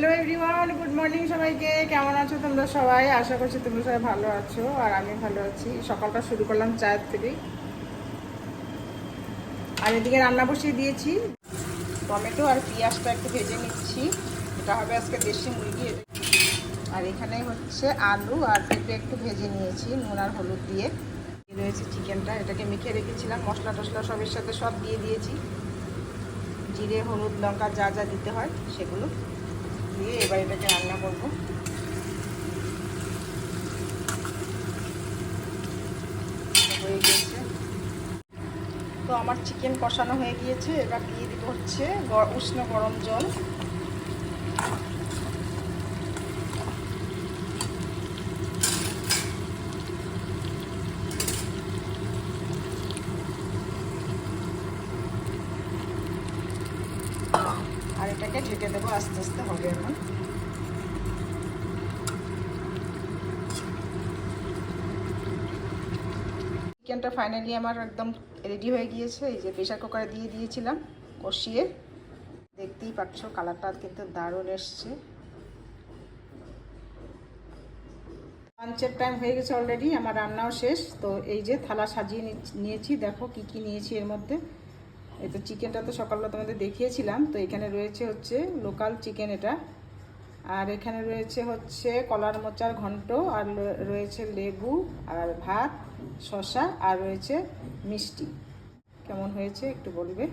Hello everyone, good morning সবাইকে। কেমন আছো তোমরা সবাই? আশা করছি তোমরা সবাই ভালো আছো, আর আমি ভালো আছি। সকালটা শুরু করলাম চায়ের থেকে, আর এদিকে রান্না বসিয়ে দিয়েছি। টমেটো আর পেঁয়াজটা একটু ভেজে নিচ্ছি, এটা হবে আজকে দেশি মুরগি। আর এখানে হচ্ছে আলু আর পেঁপে একটু ভেজে নিয়েছি নুন আর হলুদ দিয়ে। রয়েছে চিকেনটা, এটাকে মেখে রেখেছিলাম, মশলা টশলা সবের সাথে সব দিয়ে দিয়েছি, জিরে হলুদ লঙ্কা যা যা দিতে হয় সেগুলো দিয়ে এবার এটাকে রান্না করবো। হয়ে গিয়েছে তো আমার চিকেন কষানো হয়ে গিয়েছে। এবার দিয়ে দিব হচ্ছে উষ্ণ গরম জল। আর এটাকে ঢেকে দেবো, আস্তে আস্তে হবে এখন। চিকেনটা ফাইনালি আমার একদম রেডি হয়ে গিয়েছে। এই যে প্রেশার কুকারে দিয়ে দিয়েছিলাম কষিয়ে, দেখতেই পাচ্ছ কালারটা কিন্তু দারুণ এসছে। লাঞ্চের টাইম হয়ে গেছে অলরেডি, আমার রান্নাও শেষ। তো এই যে থালা সাজিয়ে নিয়েছি, দেখো কি কি নিয়েছি এর মধ্যে। এই তো চিকেনটা তো সকালবেলা তোমাদের দেখিয়েছিলাম। তো এখানে রয়েছে হচ্ছে লোকাল চিকেন এটা, আর এখানে রয়েছে হচ্ছে কলার মোচার ঘন্ট, আর রয়েছে লেবু আর ভাত, শসা, আর রয়েছে মিষ্টি। কেমন হয়েছে একটু বলবে।